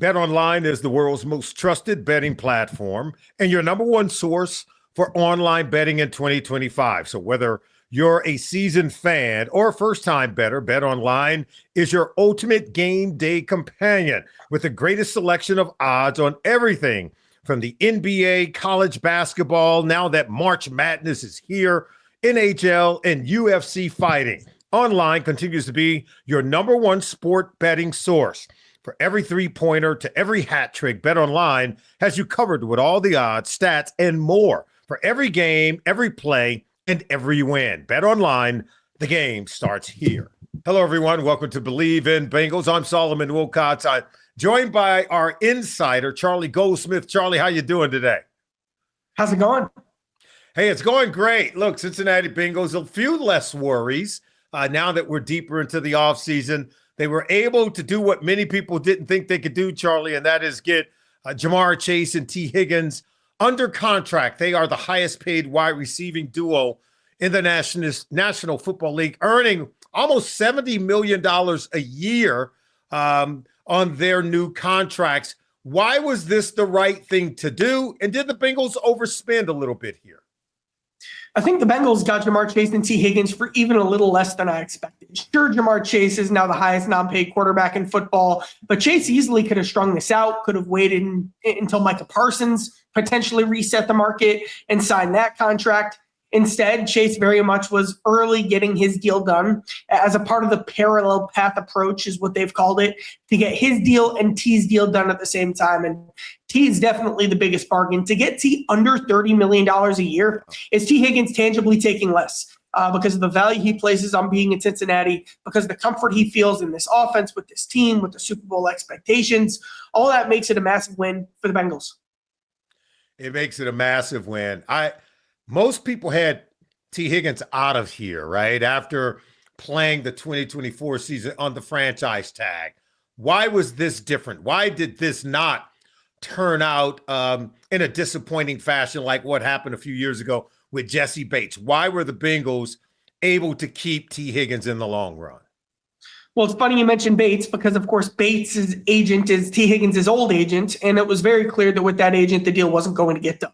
BetOnline is the world's most trusted betting platform and your number one source for online betting in 2025. So whether you're a seasoned fan or a first-time bettor, BetOnline is your ultimate game day companion with the greatest selection of odds on everything from the NBA, college basketball, now that March Madness is here, NHL, and UFC fighting. Online continues to be your number one sport betting source. For every three-pointer to every hat trick, BetOnline has you covered with all the odds, stats, and more for every game, every play, and every win. BetOnline, the game starts here. Hello, everyone. Welcome to Bleav in Bengals. I'm Solomon Wilcots. I'm joined by our insider, Charlie Goldsmith. Charlie, how you doing today? How's it going? Hey, it's going great. Look, Cincinnati Bengals, a few less worries now that we're deeper into the offseason. They were able to do what many people didn't think they could do, Charlie, and that is get Jamarr, Chase, and Tee Higgins under contract. They are the highest paid wide receiving duo in the National Football League, earning almost $70 million a year on their new contracts. Why was this the right thing to do? And did the Bengals overspend a little bit here? I think the Bengals got Jamarr Chase and Tee Higgins for even a little less than I expected. Sure, Jamarr Chase is now the highest non-paid quarterback in football, but Chase easily could have strung this out, could have waited until Micah Parsons potentially reset the market and signed that contract. Instead, Chase very much was early getting his deal done as a part of the parallel path approach is what they've called it, to get his deal and Tee's deal done at the same time. And Tee is definitely the biggest bargain. To get Tee under $30 million a year is Tee Higgins tangibly taking less because of the value he places on being in Cincinnati, because of the comfort he feels in this offense with this team, with the Super Bowl expectations. All that makes it a massive win for the Bengals. It makes it a massive win. Most people had Tee Higgins out of here, right, after playing the 2024 season on the franchise tag. Why was this different? Why did this not turn out in a disappointing fashion like what happened a few years ago with Jesse Bates? Why were the Bengals able to keep Tee Higgins in the long run? Well, it's funny you mentioned Bates because, of course, Bates' agent is Tee Higgins' old agent, and it was very clear that with that agent, the deal wasn't going to get done.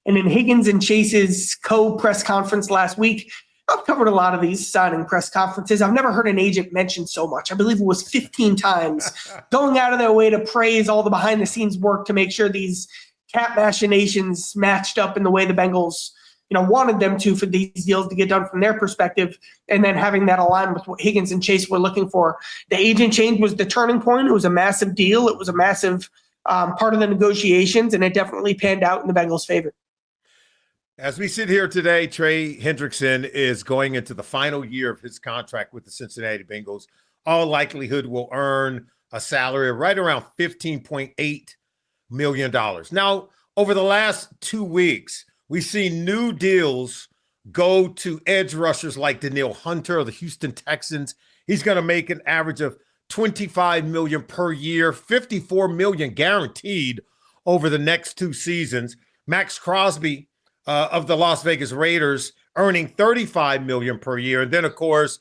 And in Higgins and Chase's co-press conference last week, I've covered a lot of these signing press conferences. I've never heard an agent mention so much. I Bleav it was 15 times, going out of their way to praise all the behind-the-scenes work to make sure these cap machinations matched up in the way the Bengals, wanted them to for these deals to get done from their perspective, and then having that align with what Higgins and Chase were looking for. The agent change was the turning point. It was a massive deal. It was a massive part of the negotiations, and it definitely panned out in the Bengals' favor. As we sit here today, Trey Hendrickson is going into the final year of his contract with the Cincinnati Bengals. All likelihood will earn a salary of right around $15.8 million. Now, over the last 2 weeks, we've seen new deals go to edge rushers like Danielle Hunter of the Houston Texans. He's going to make an average of $25 million per year, $54 million guaranteed over the next 2 seasons. Max Crosby of the Las Vegas Raiders earning $35 million per year. And then, of course,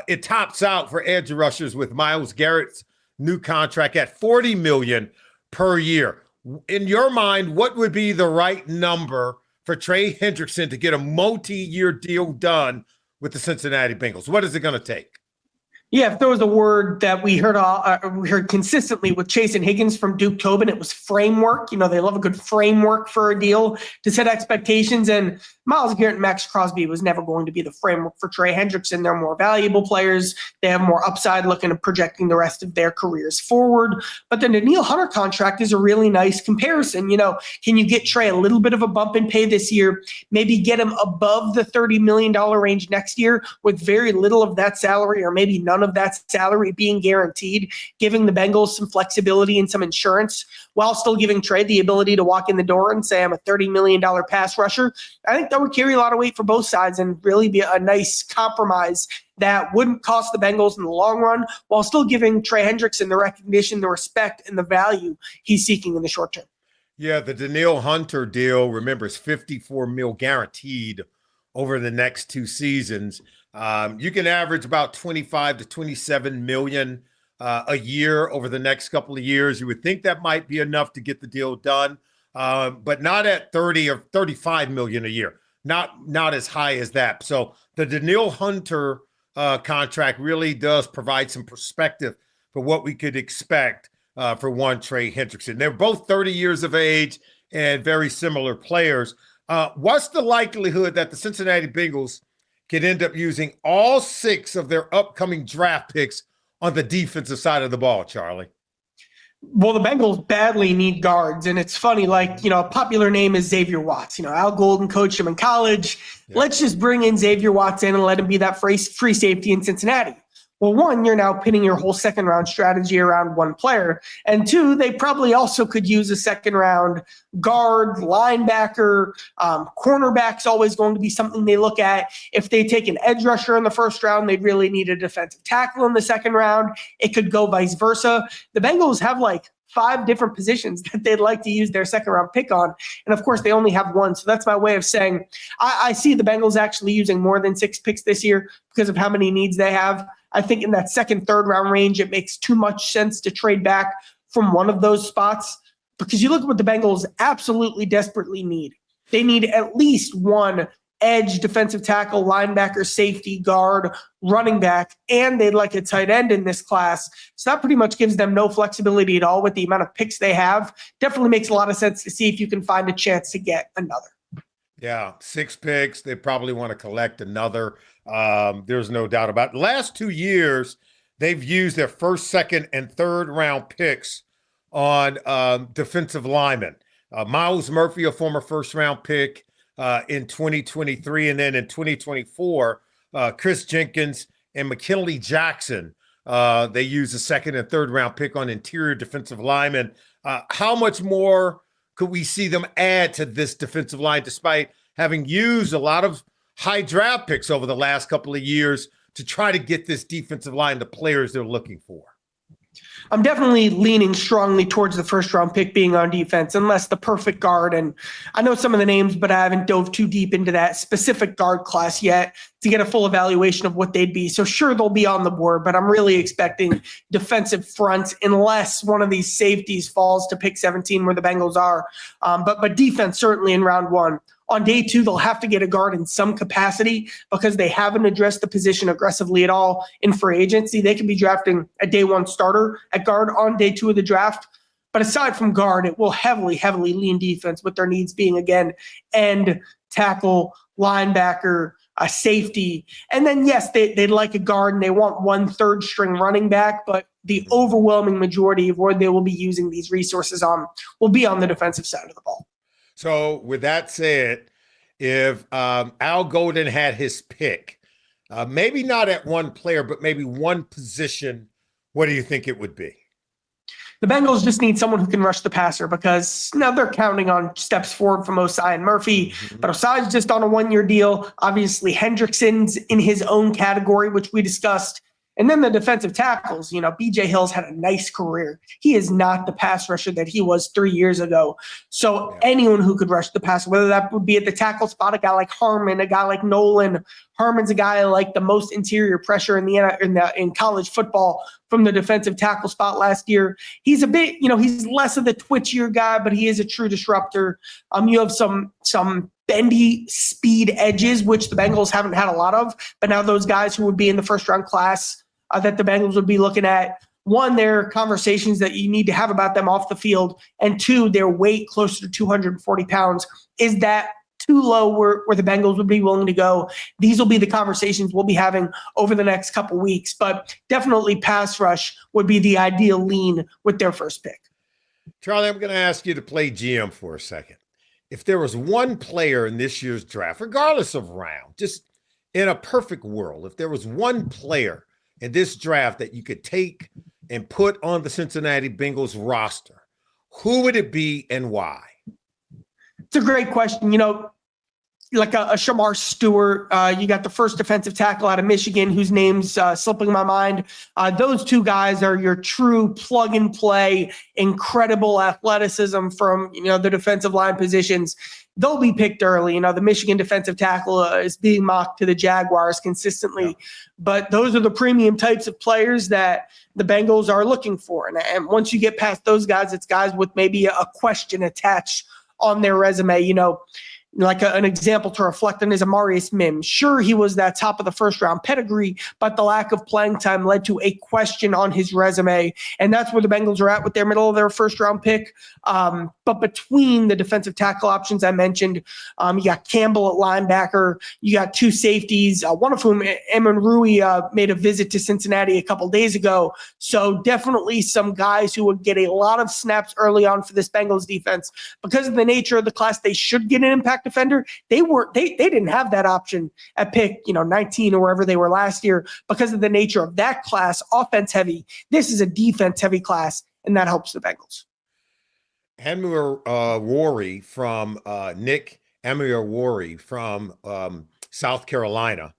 it tops out for edge rushers with Myles Garrett's new contract at $40 million per year. In your mind, what would be the right number for Trey Hendrickson to get a multi-year deal done with the Cincinnati Bengals? What is it going to take? Yeah, if there was a word that we heard consistently with Chase and Higgins from Duke Tobin, it was framework. They love a good framework for a deal to set expectations. And Myles Garrett and Max Crosby was never going to be the framework for Trey Hendrickson. They're more valuable players. They have more upside looking at projecting the rest of their careers forward. But the Danielle Hunter contract is a really nice comparison. Can you get Trey a little bit of a bump in pay this year, maybe get him above the $30 million range next year with very little of that salary or maybe none of that salary being guaranteed, giving the Bengals some flexibility and some insurance while still giving Trey the ability to walk in the door and say, I'm a $30 million pass rusher. I think that would carry a lot of weight for both sides and really be a nice compromise that wouldn't cost the Bengals in the long run while still giving Trey Hendrickson the recognition, the respect, and the value he's seeking in the short term. Yeah, the Danielle Hunter deal, remember, is $54 million guaranteed over the next 2 seasons. You can average about 25 to 27 million a year over the next couple of years. You would think that might be enough to get the deal done, but not at 30 or 35 million a year. Not as high as that. So the Danielle Hunter contract really does provide some perspective for what we could expect for one Trey Hendrickson. They're both 30 years of age and very similar players. What's the likelihood that the Cincinnati Bengals could end up using all 6 of their upcoming draft picks on the defensive side of the ball, Charlie? Well, the Bengals badly need guards. And it's funny, like, a popular name is Xavier Watts. Al Golden coached him in college. Yeah. Let's just bring in Xavier Watts in and let him be that free safety in Cincinnati. Well, one, you're now pinning your whole second-round strategy around one player. And 2, they probably also could use a second-round guard, linebacker, cornerback's always going to be something they look at. If they take an edge rusher in the first round, they'd really need a defensive tackle in the second round. It could go vice versa. The Bengals have 5 different positions that they'd like to use their second-round pick on. And, of course, they only have 1. So that's my way of saying I see the Bengals actually using more than 6 picks this year because of how many needs they have. I think in that second, third round range, it makes too much sense to trade back from one of those spots because you look at what the Bengals absolutely desperately need. They need at least one edge, defensive tackle, linebacker, safety, guard, running back, and they'd like a tight end in this class. So that pretty much gives them no flexibility at all with the amount of picks they have. Definitely makes a lot of sense to see if you can find a chance to get another. Yeah, 6 picks. They probably want to collect another. There's no doubt about it. The last 2 years, they've used their first, second, and third round picks on defensive linemen. Myles Murphy, a former first round pick in 2023, and then in 2024, Chris Jenkins and McKinley Jackson. They used a second and third round pick on interior defensive linemen. How much more could we see them add to this defensive line, despite having used a lot of high draft picks over the last couple of years to try to get this defensive line the players they're looking for? I'm definitely leaning strongly towards the first round pick being on defense, unless the perfect guard. And I know some of the names, but I haven't dove too deep into that specific guard class yet to get a full evaluation of what they'd be. So sure, they'll be on the board, but I'm really expecting defensive fronts unless one of these safeties falls to pick 17 where the Bengals are. But defense certainly in round 1. On day 2, they'll have to get a guard in some capacity because they haven't addressed the position aggressively at all in free agency. They can be drafting a day 1 starter at guard on day 2 of the draft. But aside from guard, it will heavily lean defense with their needs being, again, end, tackle, linebacker, safety. And then, yes, they'd like a guard and they want 1 third-string running back, but the overwhelming majority of where they will be using these resources on will be on the defensive side of the ball. So with that said, if Al Golden had his pick, maybe not at one player, but maybe one position, what do you think it would be? The Bengals just need someone who can rush the passer because now they're counting on steps forward from Ossai and Murphy, but Ossai's just on a 1-year deal. Obviously, Hendrickson's in his own category, which we discussed. And then the defensive tackles, B.J. Hill's had a nice career. He is not the pass rusher that he was 3 years ago. So anyone who could rush the pass, whether that would be at the tackle spot, a guy like Harmon, a guy like Nolan. Harmon's a guy like the most interior pressure in college football from the defensive tackle spot last year. He's a bit, he's less of the twitchier guy, but he is a true disruptor. You have some bendy speed edges, which the Bengals haven't had a lot of, but now those guys who would be in the first round class that the Bengals would be looking at, 1, there are conversations that you need to have about them off the field, and 2, their weight closer to 240 pounds. Is that too low where the Bengals would be willing to go? These will be the conversations we'll be having over the next couple weeks, but definitely pass rush would be the ideal lean with their first pick. Charlie, I'm going to ask you to play GM for a second. If there was one player in this year's draft, regardless of round, just in a perfect world, if there was one player in this draft that you could take and put on the Cincinnati Bengals roster, who would it be and why? It's a great question. like a Jamarr Stewart. You got the first defensive tackle out of Michigan, whose name's slipping my mind. Those two guys are your true plug and play, incredible athleticism from the defensive line positions. They'll be picked early. The Michigan defensive tackle is being mocked to the Jaguars consistently. Yeah. But those are the premium types of players that the Bengals are looking for. And once you get past those guys, it's guys with maybe a question attached on their resume. Like an example to reflect on is Amarius Mims. Sure, he was that top of the first round pedigree, but the lack of playing time led to a question on his resume. And that's where the Bengals are at with their middle of their first round pick. But between the defensive tackle options I mentioned, you got Campbell at linebacker, you got two safeties, one of whom, Eamon Rui, made a visit to Cincinnati a couple days ago. So definitely some guys who would get a lot of snaps early on for this Bengals defense. Because of the nature of the class, they should get an impact defender. They didn't have that option at pick 19 or wherever they were last year because of the nature of that class, offense heavy. This is a defense heavy class, and that helps the Bengals. Amir from Nick Amir from South Carolina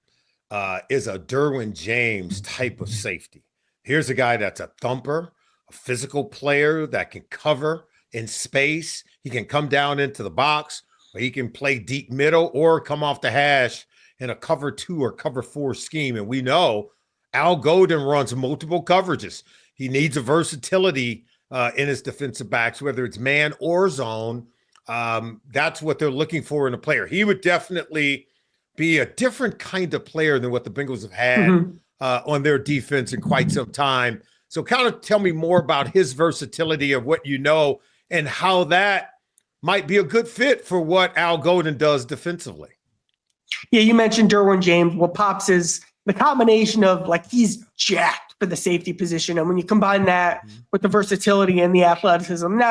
is a Derwin James type of safety. Here's a guy that's a thumper, a physical player that can cover in space. He can come down into the box. He can play deep middle or come off the hash in a cover 2 or cover 4 scheme. And we know Al Golden runs multiple coverages. He needs a versatility in his defensive backs, whether it's man or zone. That's what they're looking for in a player. He would definitely be a different kind of player than what the Bengals have had on their defense in quite some time. So kind of tell me more about his versatility of what you know and how that might be a good fit for what Al Golden does defensively. Yeah, you mentioned Derwin James. What pops is the combination of he's jacked for the safety position. And when you combine that with the versatility and the athleticism,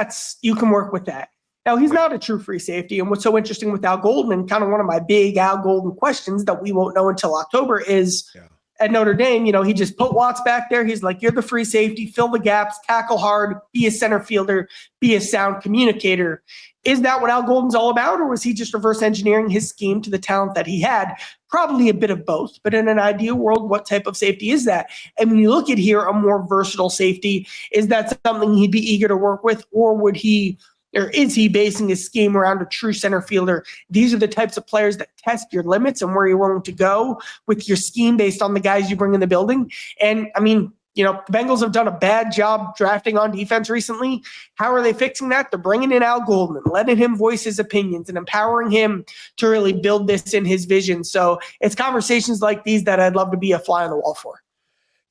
you can work with that. Now, he's not a true free safety. And what's so interesting with Al Golden, and kind of one of my big Al Golden questions that we won't know until October is at Notre Dame, he just put Watts back there. He's like, you're the free safety, fill the gaps, tackle hard, be a center fielder, be a sound communicator. Is that what Al Golden's all about, or was he just reverse engineering his scheme to the talent that he had? Probably a bit of both, but in an ideal world, what type of safety is that? And when you look at here, a more versatile safety, is that something he'd be eager to work with, or is he basing his scheme around a true center fielder? These are the types of players that test your limits and where you're willing to go with your scheme based on the guys you bring in the building. And I mean, the Bengals have done a bad job drafting on defense recently. How are they fixing that? They're bringing in Al Golden, letting him voice his opinions and empowering him to really build this in his vision. So it's conversations like these that I'd love to be a fly on the wall for.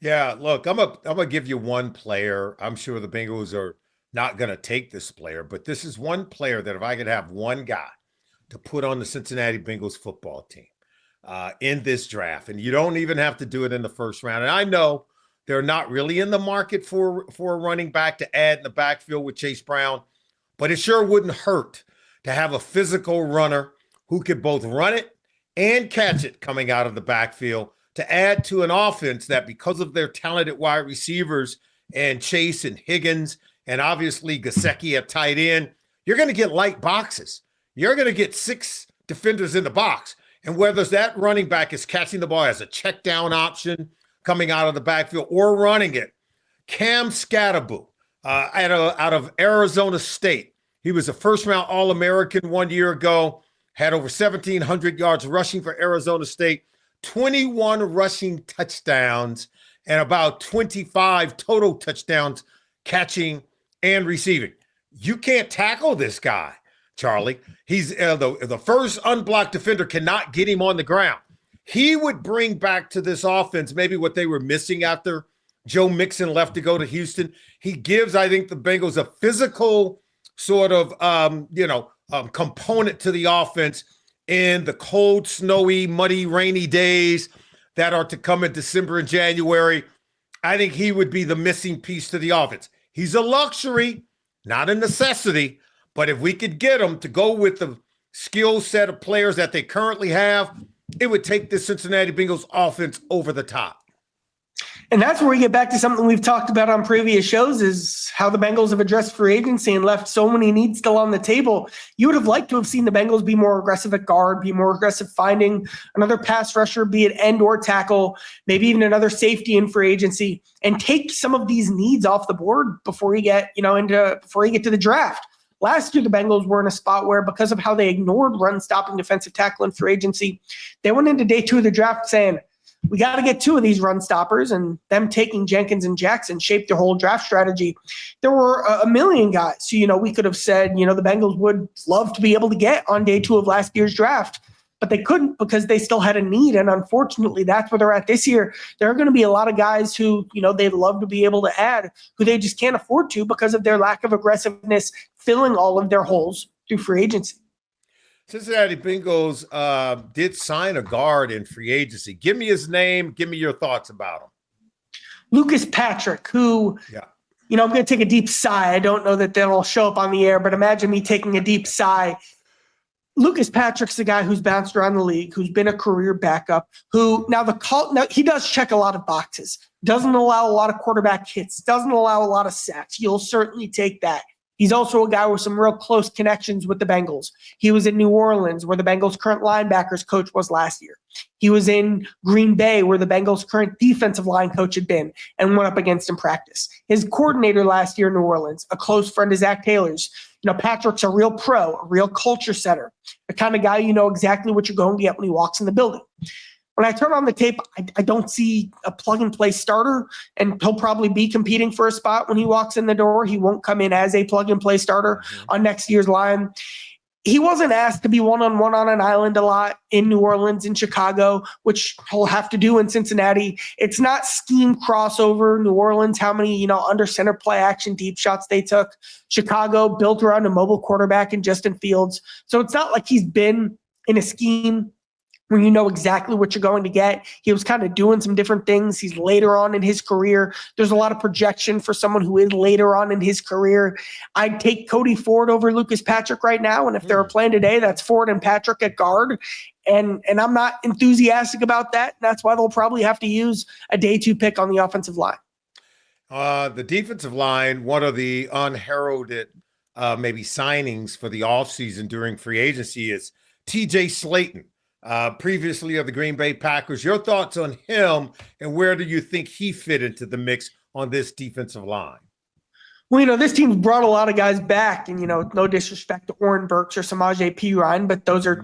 Yeah, look, I'm gonna give you one player. I'm sure the Bengals are not going to take this player, but this is one player that if I could have one guy to put on the Cincinnati Bengals football team in this draft, and you don't even have to do it in the first round. And I know they're not really in the market for a running back to add in the backfield with Chase Brown, but it sure wouldn't hurt to have a physical runner who could both run it and catch it coming out of the backfield to add to an offense that, because of their talented wide receivers and Chase and Higgins, and obviously Gesicki at tight end, you're going to get light boxes. You're going to get 6 defenders in the box. And whether that running back is catching the ball as a check down option coming out of the backfield or running it, Cam Skattebo out of Arizona State. He was a first-round All-American 1 year ago, had over 1,700 yards rushing for Arizona State, 21 rushing touchdowns, and about 25 total touchdowns catching and receiving. You can't tackle this guy, Charlie. He's the first unblocked defender, cannot get him on the ground. He would bring back to this offense maybe what they were missing after Joe Mixon left to go to Houston. He gives, I think, the Bengals a physical sort of, component to the offense in the cold, snowy, muddy, rainy days that are to come in December and January. I think he would be the missing piece to the offense. He's a luxury, not a necessity, but if we could get him to go with the skill set of players that they currently have, it would take the Cincinnati Bengals offense over the top. And that's where we get back to something we've talked about on previous shows, is how the Bengals have addressed free agency and left so many needs still on the table. You would have liked to have seen the Bengals be more aggressive at guard, be more aggressive finding another pass rusher, be it end or tackle, maybe even another safety in free agency, and take some of these needs off the board before you get, before you get to the draft. Last year, the Bengals were in a spot where, because of how they ignored run-stopping defensive tackle in free agency, they went into day 2 of the draft saying, we got to get 2 of these run stoppers, and them taking Jenkins and Jackson shaped their whole draft strategy. There were a million guys who, we could have said, the Bengals would love to be able to get on day 2 of last year's draft, but they couldn't because they still had a need. And unfortunately, that's where they're at this year. There are going to be a lot of guys who, they'd love to be able to add, who they just can't afford to because of their lack of aggressiveness, filling all of their holes through free agency. Cincinnati Bengals did sign a guard in free agency. Give me his name. Give me your thoughts about him. Lucas Patrick, who, I'm going to take a deep sigh. I don't know that that'll show up on the air, but imagine me taking a deep sigh. Lucas Patrick's the guy who's bounced around the league, who's been a career backup, who now he does check a lot of boxes, doesn't allow a lot of quarterback hits, doesn't allow a lot of sacks. You'll certainly take that. He's also a guy with some real close connections with the Bengals. He was in New Orleans, where the Bengals' current linebackers coach was last year. He was in Green Bay, where the Bengals' current defensive line coach had been and went up against in practice. His coordinator last year in New Orleans, a close friend of Zach Taylor's. Patrick's a real pro, a real culture setter, the kind of guy you know exactly what you're going to get when he walks in the building. When I turn on the tape, I don't see a plug-and-play starter, and he'll probably be competing for a spot when he walks in the door. He won't come in as a plug-and-play starter on next year's line. He wasn't asked to be one-on-one on an island a lot in New Orleans and Chicago, which he'll have to do in Cincinnati. It's not scheme crossover. New Orleans, how many, under center play action deep shots they took. Chicago built around a mobile quarterback in Justin Fields. So it's not like he's been in a scheme where you know exactly what you're going to get. He was kind of doing some different things. He's later on in his career. There's a lot of projection for someone who is later on in his career. I'd take Cody Ford over Lucas Patrick right now. And if they're playing today, that's Ford and Patrick at guard. And I'm not enthusiastic about that. That's why they'll probably have to use a day 2 pick on the offensive line. The defensive line, one of the unheralded maybe signings for the offseason during free agency is TJ Slaton. Previously of the Green Bay Packers. Your thoughts on him, and where do you think he fit into the mix on this defensive line? Well, this team's brought a lot of guys back, and, no disrespect to Oren Burks or Samaje Perine, but those are 2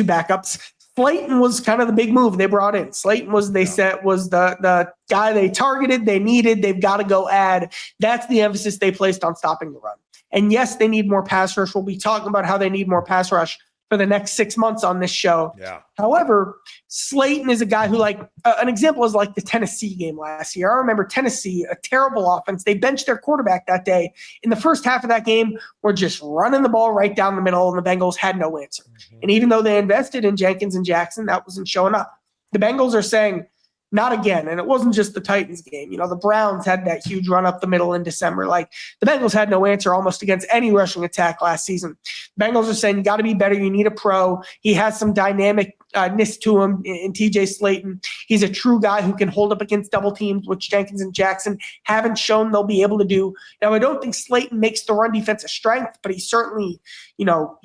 backups. Slaton was kind of the big move they brought in. Slaton was, they said, was the guy they targeted, they needed, they've got to go add. That's the emphasis they placed on stopping the run. And yes, they need more pass rush. We'll be talking about how they need more pass rush for the next 6 months on this show. Yeah. However, Slaton is a guy who, an example is like the Tennessee game last year. I remember Tennessee, a terrible offense. They benched their quarterback that day. In the first half of that game, we're just running the ball right down the middle, and the Bengals had no answer. And even though they invested in Jenkins and Jackson, that wasn't showing up. The Bengals are saying, not again. And it wasn't just the Titans game. The Browns had that huge run up the middle in December. The Bengals had no answer almost against any rushing attack last season. The Bengals are saying, you got to be better. You need a pro. He has some dynamicness to him in TJ Slaton. He's a true guy who can hold up against double teams, which Jenkins and Jackson haven't shown they'll be able to do. Now, I don't think Slaton makes the run defense a strength, but he certainly,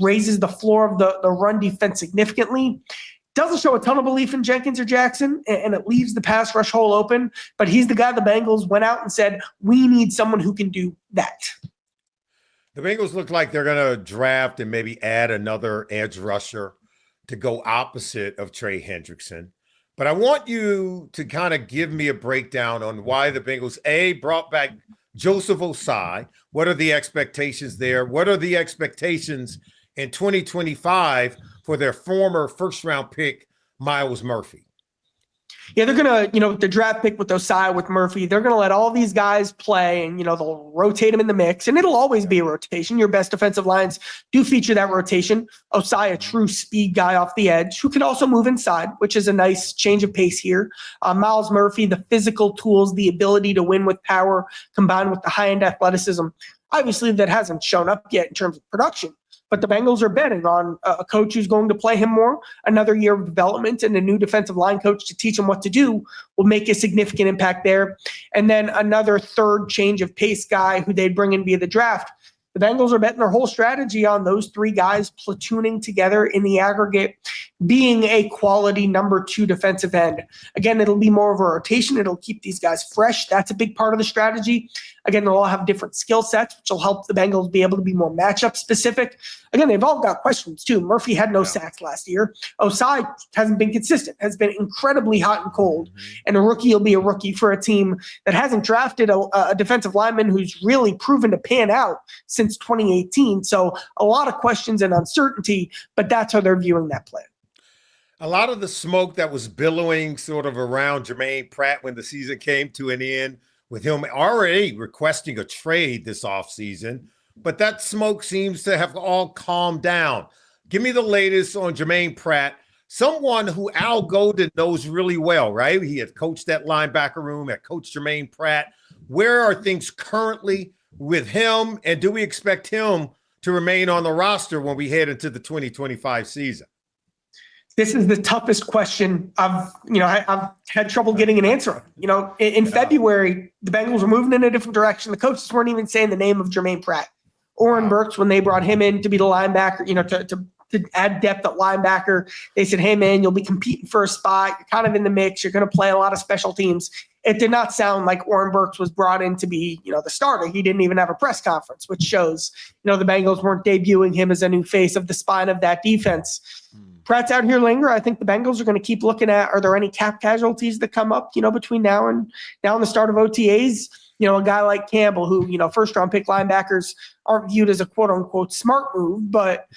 raises the floor of the run defense significantly. Doesn't show a ton of belief in Jenkins or Jackson, and it leaves the pass rush hole open. But he's the guy the Bengals went out and said, we need someone who can do that. The Bengals look like they're going to draft and maybe add another edge rusher to go opposite of Trey Hendrickson. But I want you to kind of give me a breakdown on why the Bengals, brought back Joseph Ossai. What are the expectations there? What are the expectations in 2025 for their former first-round pick, Myles Murphy? Yeah, they're going to, the draft pick with Ossai, with Murphy, they're going to let all these guys play and, they'll rotate them in the mix. And it'll always be a rotation. Your best defensive lines do feature that rotation. Ossai, a true speed guy off the edge who can also move inside, which is a nice change of pace here. Myles Murphy, the physical tools, the ability to win with power combined with the high-end athleticism. Obviously, that hasn't shown up yet in terms of production. But the Bengals are betting on a coach who's going to play him more. Another year of development and a new defensive line coach to teach him what to do will make a significant impact there. And then another third change of pace guy who they'd bring in via the draft. The Bengals are betting their whole strategy on those three guys platooning together in the aggregate, being a quality number 2 defensive end. Again, it'll be more of a rotation. It'll keep these guys fresh. That's a big part of the strategy. Again, they'll all have different skill sets, which will help the Bengals be able to be more matchup specific. Again, they've all got questions too. Murphy had no sacks last year. Ossai hasn't been consistent, has been incredibly hot and cold. And a rookie will be a rookie for a team that hasn't drafted a defensive lineman who's really proven to pan out since 2018. So a lot of questions and uncertainty, but that's how they're viewing that play. A lot of the smoke that was billowing sort of around Jermaine Pratt when the season came to an end, with him already requesting a trade this offseason, but that smoke seems to have all calmed down. Give me the latest on Jermaine Pratt, someone who Al Golden knows really well, right? He had coached that linebacker room, had coached Jermaine Pratt. Where are things currently with him, and do we expect him to remain on the roster when we head into the 2025 season? This is the toughest question I've had trouble getting an answer on. In February, the Bengals were moving in a different direction. The coaches weren't even saying the name of Jermaine Pratt. Oren Burks, when they brought him in to be the linebacker, to add depth at linebacker, they said, hey, man, you'll be competing for a spot. You're kind of in the mix. You're going to play a lot of special teams. It did not sound like Oren Burks was brought in to be, the starter. He didn't even have a press conference, which shows, the Bengals weren't debuting him as a new face of the spine of that defense. Pratt's out here linger. I think the Bengals are going to keep looking at, are there any cap casualties that come up, between now and the start of OTAs? A guy like Campbell, who, first round pick linebackers aren't viewed as a quote unquote smart move, but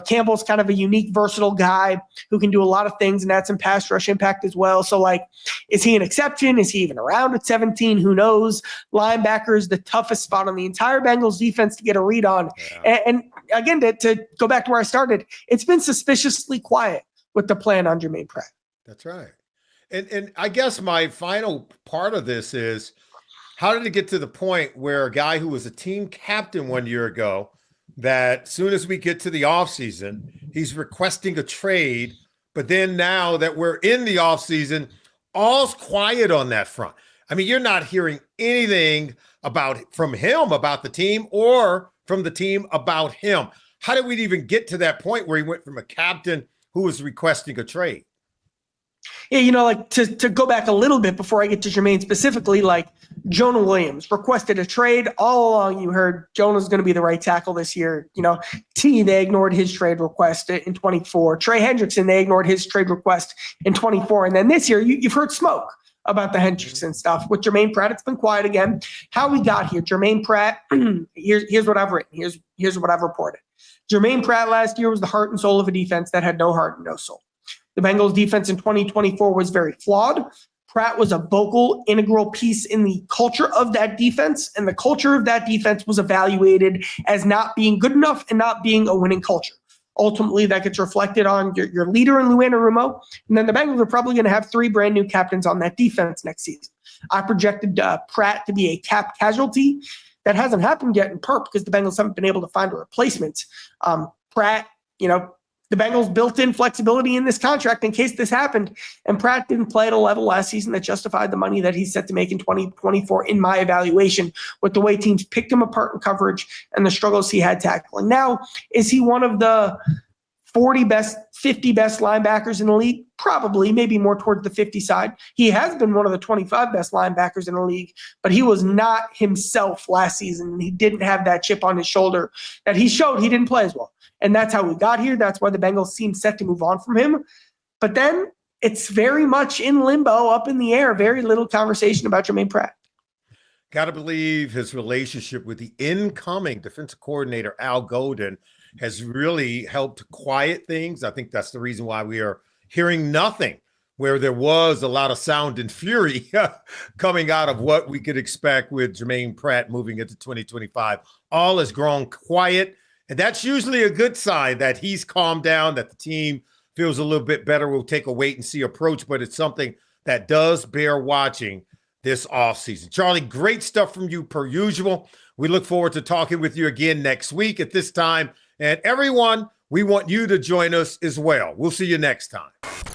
Campbell's kind of a unique, versatile guy who can do a lot of things and add some pass rush impact as well. So is he an exception? Is he even around at 17? Who knows? Linebacker is the toughest spot on the entire Bengals defense to get a read on. Yeah. And again, to go back to where I started, it's been suspiciously quiet with the plan on Jermaine Pratt. That's right. And I guess my final part of this is, how did it get to the point where a guy who was a team captain 1 year ago, that soon as we get to the offseason, he's requesting a trade, but then now that we're in the offseason, all's quiet on that front? I mean, you're not hearing anything from him about the team or from the team about him. How did we even get to that point where he went from a captain who was requesting a trade? Yeah, to go back a little bit before I get to Jermaine specifically, Jonah Williams requested a trade. All along you heard Jonah's going to be the right tackle this year. They ignored his trade request in 24. Trey Hendrickson, they ignored his trade request in 24. And then this year, you've heard smoke about the Hendrickson stuff. With Jermaine Pratt, it's been quiet again. How we got here, Jermaine Pratt, here's what I've written. Here's what I've reported. Jermaine Pratt last year was the heart and soul of a defense that had no heart and no soul. The Bengals defense in 2024 was very flawed. Pratt was a vocal, integral piece in the culture of that defense, and the culture of that defense was evaluated as not being good enough and not being a winning culture. Ultimately, that gets reflected on your leader in Luana Rumo, and then the Bengals are probably going to have 3 brand new captains on that defense next season. I projected Pratt to be a cap casualty. That hasn't happened yet in part because the Bengals haven't been able to find a replacement. Pratt, the Bengals built in flexibility in this contract in case this happened, and Pratt didn't play at a level last season that justified the money that he's set to make in 2024, in my evaluation, with the way teams picked him apart in coverage and the struggles he had tackling. Now, is he one of the 50 best linebackers in the league? Probably, maybe more towards the 50 side. He has been one of the 25 best linebackers in the league, but he was not himself last season. He didn't have that chip on his shoulder that he showed. He didn't play as well. And that's how we got here. That's why the Bengals seem set to move on from him. But then it's very much in limbo, up in the air. Very little conversation about Jermaine Pratt. Got to believe his relationship with the incoming defensive coordinator, Al Golden, has really helped quiet things. I think that's the reason why we are hearing nothing, where there was a lot of sound and fury coming out of what we could expect with Jermaine Pratt moving into 2025. All has grown quiet. And that's usually a good sign that he's calmed down, that the team feels a little bit better. We'll take a wait and see approach, but it's something that does bear watching. this offseason. Charlie, great stuff from you per usual. We look forward to talking with you again next week at this time. And everyone, we want you to join us as well. We'll see you next time.